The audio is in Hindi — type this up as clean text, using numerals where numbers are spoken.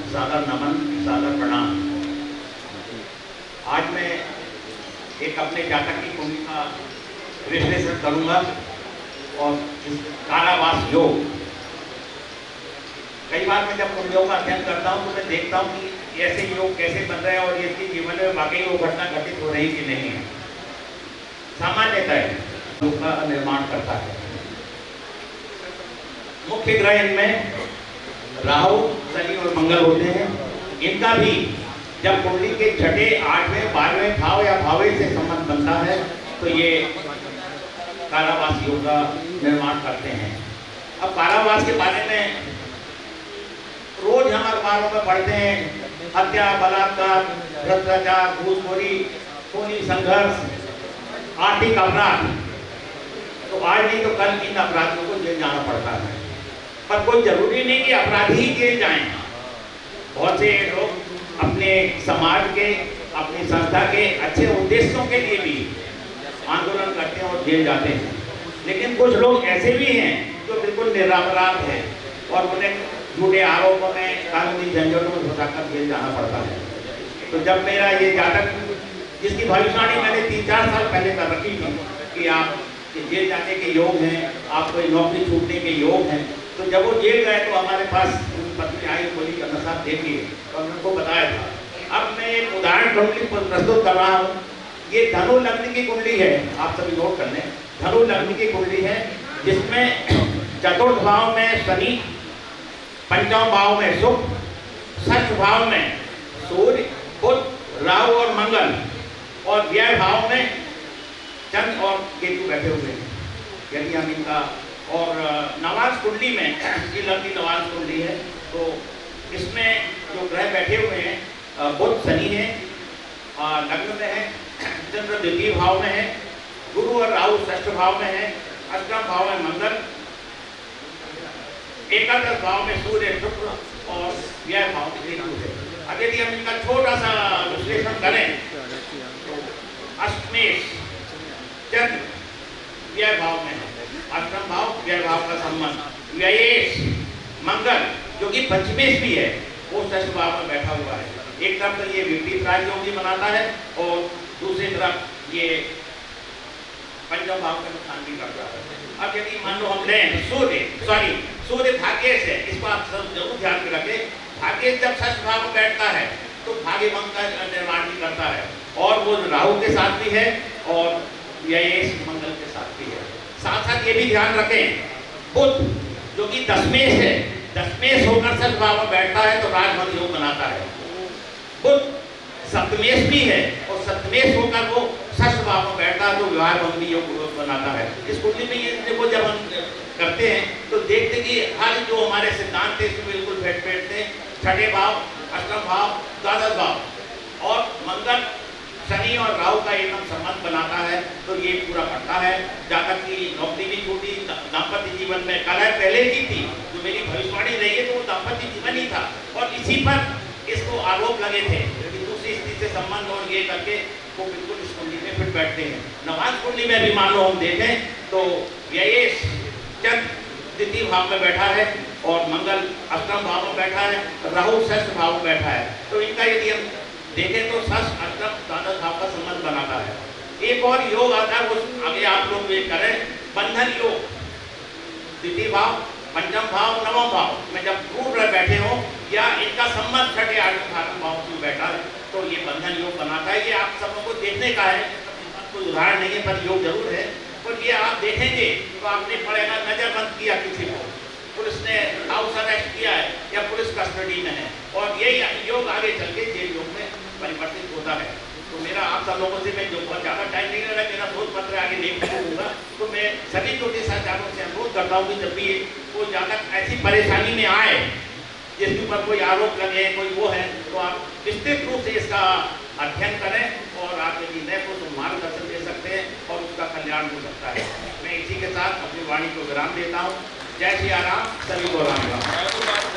सादर नमन, सादर प्रणाम। आज मैं एक अपने जातक की कुंडली का विश्लेषण करूंगा और कारावास योग। कई बार मैं जब कुंडलियों का अध्ययन करता हूं तो मैं देखता हूं कि ऐसे योग कैसे बन रहे हैं और इसके जीवन में वाकई वो घटना घटित हो रही कि नहीं है। सामान्यतः योग का निर्माण करता है। मुख्य ग्रह इनमें राहु, शनि और मंगल होते हैं। इनका भी जब कुंडली के छठे, 8वें, 12वें भाव या भावे से संबंध बनता है तो ये कारावास योग का निर्माण करते हैं। अब कारावास के बारे में रोज हम अखबारों में पढ़ते हैं, हत्या, बलात्कार, भ्रष्टाचार, घूसखोरी, खूनी संघर्ष, आर्थिक अपराध। तो आज नहीं तो कल इन अपराधियों को जेल जाना पड़ता है। पर कोई जरूरी नहीं कि अपराधी ही जेल जाएं। बहुत से लोग अपने समाज के, अपनी संस्था के अच्छे उद्देश्यों के लिए भी आंदोलन करते हैं और जेल जाते हैं। लेकिन कुछ लोग ऐसे भी हैं जो बिल्कुल निरपराध हैं और उन्हें झूठे आरोपों में, कानूनी झंझटों में फंसाकर जेल जाना पड़ता है। तो जब मेरा ये जातक, जिसकी भविष्यवाणी मैंने 3-4 साल पहले कर रखी थी कि आप जेल जाने के योग हैं, आपको नौकरी छूटने के योग हैं, तो जब वो जेल गए तो हमारे पास पत्नी आई, बोली अन्ना साहब देखिए, और उनको बताया था। अब मैं एक उदाहरण कुंडली प्रस्तुत कर रहा हूँ। ये धनु लग्न की कुंडली है, आप सभी नोट कर लें। धनु लग्न की कुंडली है जिसमें चतुर्थ भाव में शनि, पंचम भाव में शुक्र, षष्ठ भाव में सूर्य, बुध, राहु और मंगल, और व्यय भाव में चंद्र और केतु बैठे हुए हैं। यदि हम इनका और नवाज कुंडली में ये लग्न नवाज कुंडली है तो इसमें जो ग्रह बैठे हुए हैं, बुध शनि है लग्न में है, चंद्र द्वितीय भाव में है, गुरु और राहु षष्ठ भाव में है, अष्टम भाव में मंगल, एकादश भाव में सूर्य, शुक्र और व्यय भाव में केतु है। अब यदि हम इनका छोटा सा विश्लेषण करें तो अष्टमेश चंद्र व्यय भाव में है, अष्टम भाव व्यय भाव का संबंध, व्ययेश मंगल जो कि पंचमेश भी है वो षष्ठ भाव में बैठा हुआ है। एक तरफ तो ये विपरीत राजयोग भी बनाता है और दूसरी तरफ ये पंचम भाव का नुकसान भी करता है। अब यदि मान लो हम लें सूर्य भाग्येश है, इसको आप सब जरूर ध्यान में रखें। भाग्येश जब षष्ठ भाव में बैठता है तो भाग्य भंग का निर्माण भी करता है और वो राहु के साथ भी है और व्ययेश मंगल के साथ भी है। साथ साथ ये भी ध्यान रखें, बुध जो कि दशमेश है, दशमेश होकर षष्ठ भाव में बैठता है तो राजभंग योग बनाता है। बुध सप्तमेश भी है और सप्तमेश होकर वो षष्ठ भाव में बैठता है तो विवाह भंग भी योग बनाता है। इस कुंडली में ये देखो, जब हम करते हैं तो देखते कि हर जो हमारे सिद्धांत थे इसमें बिल्कुल बैठते हैं। छठे भाव, अष्टम भाव, द्वादश भाव और मंगल, शनि और राहु का एकदम संबंध बनाता है तो ये पूरा करता है। जातक की नौकरी भी छूटी, दाम्पत्य जीवन में कलह पहले की थी, जो मेरी भविष्यवाणी रही है तो वो दाम्पत्य जीवन ही था और इसी पर इसको आरोप लगे थे कि दूसरी स्त्री से संबंध और ये करके वो बिल्कुल इस कुंडली में फिट बैठते हैं। नवाज कुंडली में भी मान लो हम देखें तो व्ययेश चंद्र द्वितीय भाव में बैठा है और मंगल अष्टम भाव में बैठा है, राहु षष्ठ भाव में बैठा है। तो इनका यदि हम देखें तो षष्ठ, अष्टम, द्वादश भाव का संबंध बनाता है। एक और योग आता है, वो आगे आप लोग ये करें, बंधन योग। द्वितीय भाव, पंचम भाव, नवम भाव में जब टूट रहे बैठे हो या इनका संबंध छठे, आठवें भाव में बैठा है तो ये बंधन योग बनाता है। ये आप सबों को देखने का है, कोई उदाहरण नहीं है पर योग जरूर है। और ये आप देखेंगे तो आपने पढ़ेगा, नजरबंद किया किसी को, पुलिस ने हाउस अरेस्ट किया है या पुलिस कस्टडी में है और यही योग आगे चल के जेल योग में परिवर्तित होता है। तो मेरा आप सब लोगों से, मैं जो बहुत ज़्यादा टाइम नहीं ले रहा, मेरा शोध पत्र आगे देखने को होगा तो मैं सभी ज्योतिष शास्त्रों से अनुरोध करता हूँ कि जब भी कोई ज़्यादा ऐसी परेशानी में आए जिसके ऊपर कोई आरोप लगे, कोई वो है, तो आप विस्तृत रूप से इसका अध्ययन करें और आप यदि नए को मार्गदर्शन दे सकते हैं और उसका कल्याण हो सकता है। मैं इसी के साथ अपनी वाणी को विराम देता हूँ। जय श्री राम, सभी को राम राम।